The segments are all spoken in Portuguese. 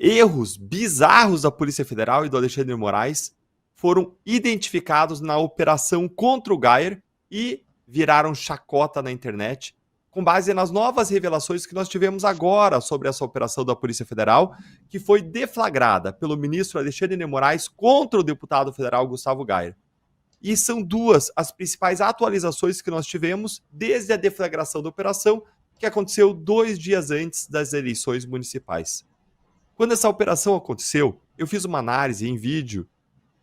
erros bizarros da Polícia Federal e do Alexandre de Moraes foram identificados na operação contra o Geyer e viraram chacota na internet, com base nas novas revelações que nós tivemos agora sobre essa operação da Polícia Federal, que foi deflagrada pelo ministro Alexandre de Moraes contra o deputado federal Gustavo Geyer. E são duas as principais atualizações que nós tivemos desde a deflagração da operação, que aconteceu 2 dias antes das eleições municipais. Quando essa operação aconteceu, eu fiz uma análise em vídeo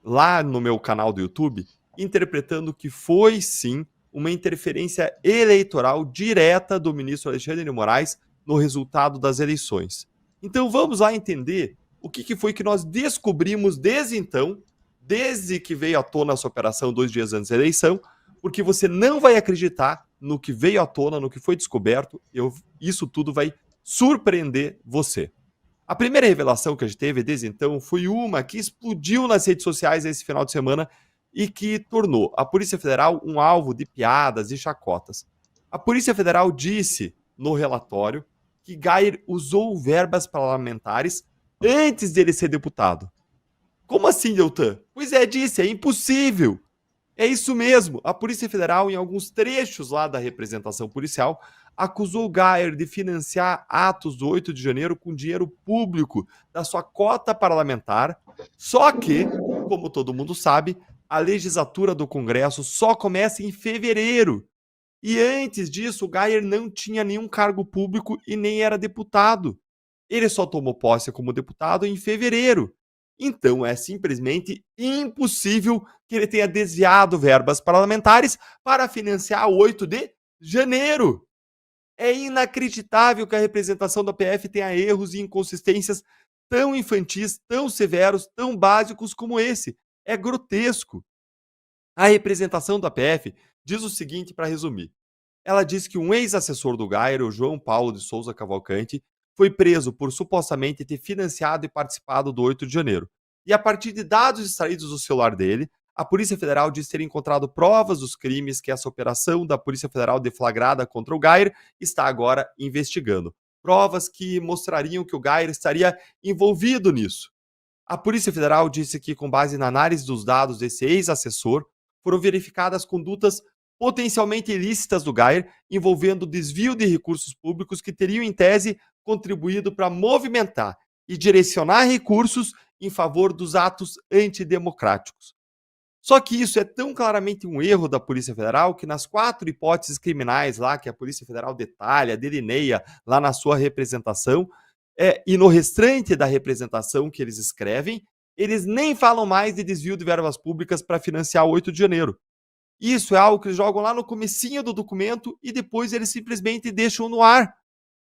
lá no meu canal do YouTube, interpretando que foi sim uma interferência eleitoral direta do ministro Alexandre de Moraes no resultado das eleições. Então vamos lá entender o que foi que nós descobrimos desde então, desde que veio à tona essa operação 2 dias antes da eleição, porque você não vai acreditar no que veio à tona, no que foi descoberto, isso tudo vai surpreender você. A primeira revelação que a gente teve desde então foi uma que explodiu nas redes sociais esse final de semana e que tornou a Polícia Federal um alvo de piadas e chacotas. A Polícia Federal disse no relatório que Geyer usou verbas parlamentares antes dele ser deputado. Como assim, Deltan? Pois é, disse, é impossível. É isso mesmo. A Polícia Federal, em alguns trechos lá da representação policial, acusou Geyer de financiar atos do 8 de janeiro com dinheiro público da sua cota parlamentar. Só que, como todo mundo sabe, a legislatura do Congresso só começa em fevereiro. E antes disso, o Geyer não tinha nenhum cargo público e nem era deputado. Ele só tomou posse como deputado em fevereiro. Então é simplesmente impossível que ele tenha desviado verbas parlamentares para financiar o 8 de janeiro. É inacreditável que a representação da PF tenha erros e inconsistências tão infantis, tão severos, tão básicos como esse. É grotesco. A representação da PF diz o seguinte, para resumir. Ela diz que um ex-assessor do Geyer, o João Paulo de Souza Cavalcante, foi preso por supostamente ter financiado e participado do 8 de janeiro. E a partir de dados extraídos do celular dele, a Polícia Federal diz ter encontrado provas dos crimes que essa operação da Polícia Federal deflagrada contra o Geyer está agora investigando. Provas que mostrariam que o Geyer estaria envolvido nisso. A Polícia Federal disse que, com base na análise dos dados desse ex-assessor, foram verificadas condutas potencialmente ilícitas do Geyer, envolvendo desvio de recursos públicos que teriam, em tese, contribuído para movimentar e direcionar recursos em favor dos atos antidemocráticos. Só que isso é tão claramente um erro da Polícia Federal que nas 4 hipóteses criminais lá que a Polícia Federal detalha, delineia lá na sua representação, e no restante da representação que eles escrevem, eles nem falam mais de desvio de verbas públicas para financiar o 8 de janeiro. Isso é algo que eles jogam lá no comecinho do documento e depois eles simplesmente deixam no ar.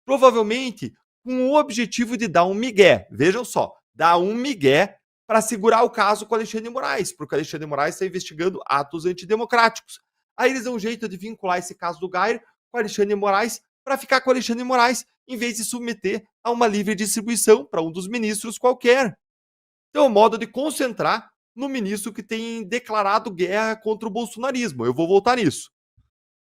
Provavelmente com o objetivo de dar um migué. Vejam só, dar um migué para segurar o caso com o Alexandre de Moraes, porque o Alexandre de Moraes está investigando atos antidemocráticos. Aí eles dão um jeito de vincular esse caso do Geyer com o Alexandre de Moraes para ficar com o Alexandre de Moraes, em vez de submeter a uma livre distribuição para um dos ministros qualquer. Então é um modo de concentrar no ministro que tem declarado guerra contra o bolsonarismo. Eu vou voltar nisso.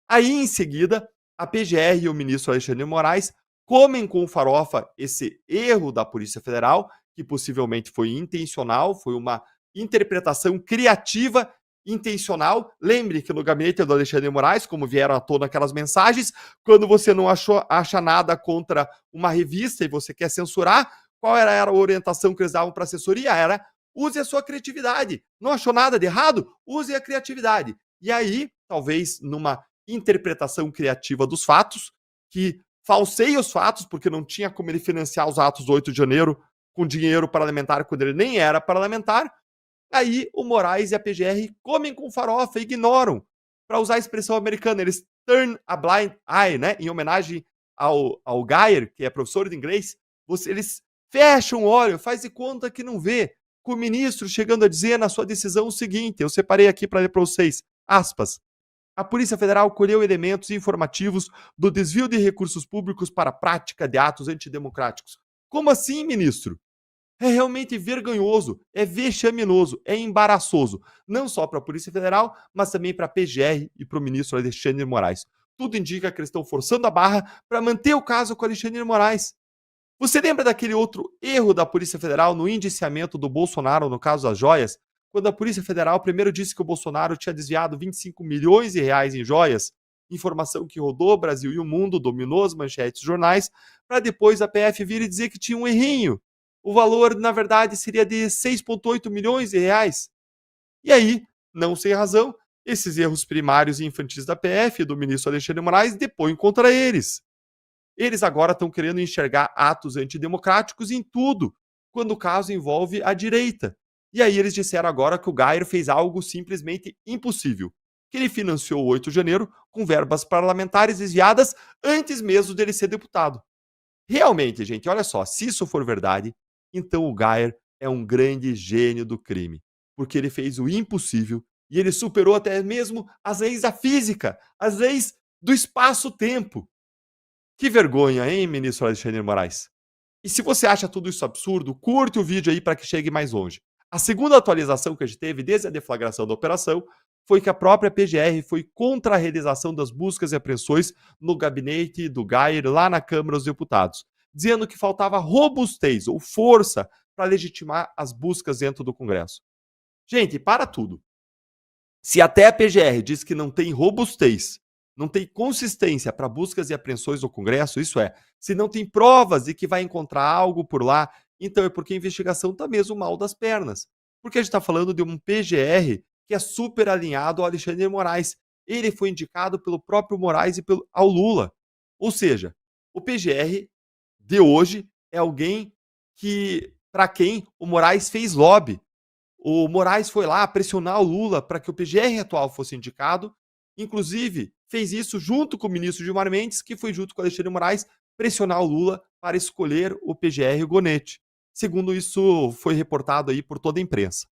Aí, em seguida, a PGR e o ministro Alexandre de Moraes comem com farofa esse erro da Polícia Federal, que possivelmente foi intencional, foi uma interpretação criativa, intencional. Lembre que no gabinete do Alexandre de Moraes, como vieram à tona aquelas mensagens, quando você não acha nada contra uma revista e você quer censurar, qual era a orientação que eles davam para a assessoria? Era: use a sua criatividade. Não achou nada de errado? Use a criatividade. E aí, talvez numa interpretação criativa dos fatos, que falseia os fatos, porque não tinha como ele financiar os atos do 8 de janeiro com dinheiro parlamentar quando ele nem era parlamentar, aí o Moraes e a PGR comem com farofa e ignoram. Para usar a expressão americana, eles turn a blind eye, né? Em homenagem ao Geyer, que é professor de inglês, eles fecham o olho, faz de conta que não vê, com o ministro chegando a dizer na sua decisão o seguinte, eu separei aqui para ler para vocês, aspas, a Polícia Federal colheu elementos informativos do desvio de recursos públicos para a prática de atos antidemocráticos. Como assim, ministro? É realmente vergonhoso, é vexaminoso, é embaraçoso, não só para a Polícia Federal, mas também para a PGR e para o ministro Alexandre de Moraes. Tudo indica que eles estão forçando a barra para manter o caso com Alexandre de Moraes. Você lembra daquele outro erro da Polícia Federal no indiciamento do Bolsonaro no caso das joias? Quando a Polícia Federal primeiro disse que o Bolsonaro tinha desviado 25 milhões de reais em joias, informação que rodou o Brasil e o mundo, dominou as manchetes dos jornais, para depois a PF vir e dizer que tinha um errinho. O valor, na verdade, seria de 6,8 milhões de reais. E aí, não sem razão, esses erros primários e infantis da PF e do ministro Alexandre de Moraes depõem contra eles. Eles agora estão querendo enxergar atos antidemocráticos em tudo, quando o caso envolve a direita. E aí eles disseram agora que o Geyer fez algo simplesmente impossível, que ele financiou o 8 de janeiro com verbas parlamentares desviadas antes mesmo dele ser deputado. Realmente, gente, olha só, se isso for verdade, então o Geyer é um grande gênio do crime, porque ele fez o impossível e ele superou até mesmo as leis da física, as leis do espaço-tempo. Que vergonha, hein, ministro Alexandre de Moraes? E se você acha tudo isso absurdo, curte o vídeo aí para que chegue mais longe. A segunda atualização que a gente teve desde a deflagração da operação foi que a própria PGR foi contra a realização das buscas e apreensões no gabinete do Geyer lá na Câmara dos Deputados, dizendo que faltava robustez ou força para legitimar as buscas dentro do Congresso. Gente, para tudo. Se até a PGR diz que não tem robustez, não tem consistência para buscas e apreensões no Congresso, isso é, se não tem provas de que vai encontrar algo por lá, então é porque a investigação está mesmo mal das pernas. Porque a gente está falando de um PGR que é super alinhado ao Alexandre de Moraes. Ele foi indicado pelo próprio Moraes e ao Lula. Ou seja, o PGR de hoje é alguém que, para quem o Moraes fez lobby. O Moraes foi lá pressionar o Lula para que o PGR atual fosse indicado. Inclusive, fez isso junto com o ministro Gilmar Mendes, que foi junto com o Alexandre de Moraes pressionar o Lula para escolher o PGR Gonete. Segundo isso foi reportado aí por toda a imprensa.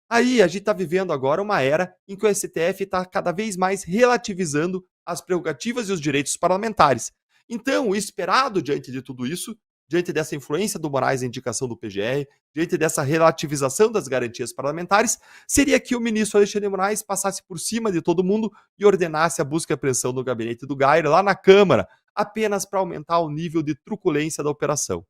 Aí a gente está vivendo agora uma era em que o STF está cada vez mais relativizando as prerrogativas e os direitos parlamentares. Então, o esperado diante de tudo isso, diante dessa influência do Moraes na indicação do PGR, diante dessa relativização das garantias parlamentares, seria que o ministro Alexandre de Moraes passasse por cima de todo mundo e ordenasse a busca e apreensão no gabinete do Geyer lá na Câmara, apenas para aumentar o nível de truculência da operação.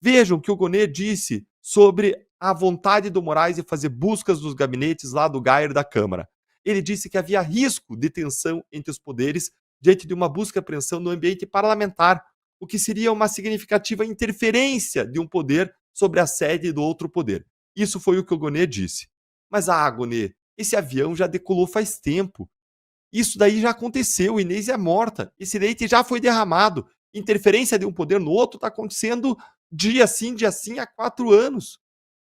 Vejam que o Gonê disse sobre a vontade do Moraes de fazer buscas nos gabinetes lá do Geyer da Câmara. Ele disse que havia risco de tensão entre os poderes diante de uma busca e apreensão no ambiente parlamentar, o que seria uma significativa interferência de um poder sobre a sede do outro poder. Isso foi o que o Gonê disse. Mas, Gonê, esse avião já decolou faz tempo. Isso daí já aconteceu, Inês é morta, esse leite já foi derramado. Interferência de um poder no outro está acontecendo dia sim, há 4 anos.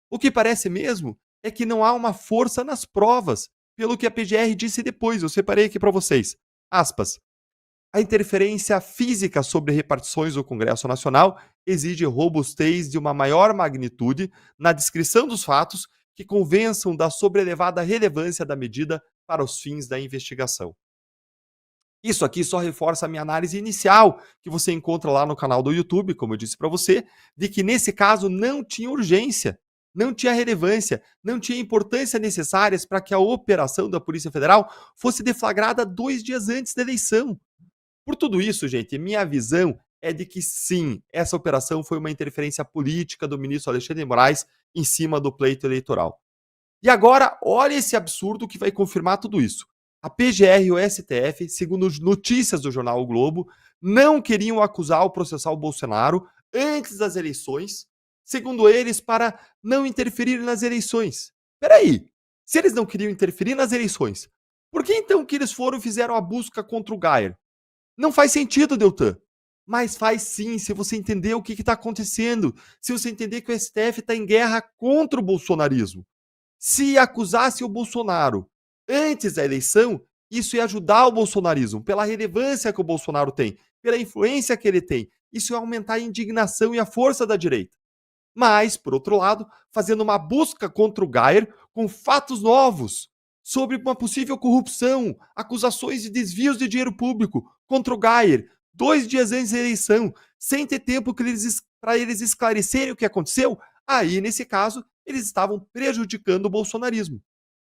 O que parece mesmo é que não há uma força nas provas, pelo que a PGR disse depois. Eu separei aqui para vocês. Aspas. A interferência física sobre repartições do Congresso Nacional exige robustez de uma maior magnitude na descrição dos fatos que convençam da sobrelevada relevância da medida para os fins da investigação. Isso aqui só reforça a minha análise inicial, que você encontra lá no canal do YouTube, como eu disse para você, de que nesse caso não tinha urgência, não tinha relevância, não tinha importância necessárias para que a operação da Polícia Federal fosse deflagrada 2 dias antes da eleição. Por tudo isso, gente, minha visão é de que sim, essa operação foi uma interferência política do ministro Alexandre de Moraes em cima do pleito eleitoral. E agora, olha esse absurdo que vai confirmar tudo isso. A PGR e o STF, segundo notícias do jornal O Globo, não queriam acusar ou processar o Bolsonaro antes das eleições, segundo eles, para não interferir nas eleições. Peraí, se eles não queriam interferir nas eleições, por que então que eles foram e fizeram a busca contra o Geyer? Não faz sentido, Deltan. Mas faz sim, se você entender o que está acontecendo, se você entender que o STF está em guerra contra o bolsonarismo. Se acusasse o Bolsonaro antes da eleição, isso ia ajudar o bolsonarismo, pela relevância que o Bolsonaro tem, pela influência que ele tem. Isso ia aumentar a indignação e a força da direita. Mas, por outro lado, fazendo uma busca contra o Geyer com fatos novos sobre uma possível corrupção, acusações de desvios de dinheiro público contra o Geyer, 2 dias antes da eleição, sem ter tempo para eles esclarecerem o que aconteceu, aí, nesse caso, eles estavam prejudicando o bolsonarismo.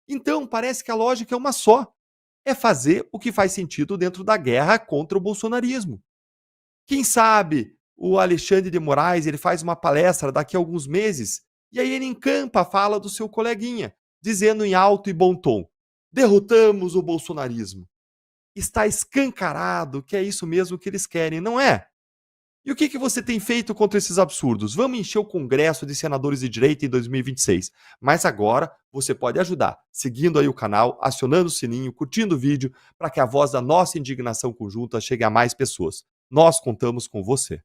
Então, parece que a lógica é uma só. É fazer o que faz sentido dentro da guerra contra o bolsonarismo. Quem sabe O Alexandre de Moraes, ele faz uma palestra daqui a alguns meses, e aí ele encampa a fala do seu coleguinha, dizendo em alto e bom tom: derrotamos o bolsonarismo. Está escancarado que é isso mesmo que eles querem, não é? E o que você tem feito contra esses absurdos? Vamos encher o Congresso de senadores de direita em 2026. Mas agora você pode ajudar, seguindo aí o canal, acionando o sininho, curtindo o vídeo, para que a voz da nossa indignação conjunta chegue a mais pessoas. Nós contamos com você.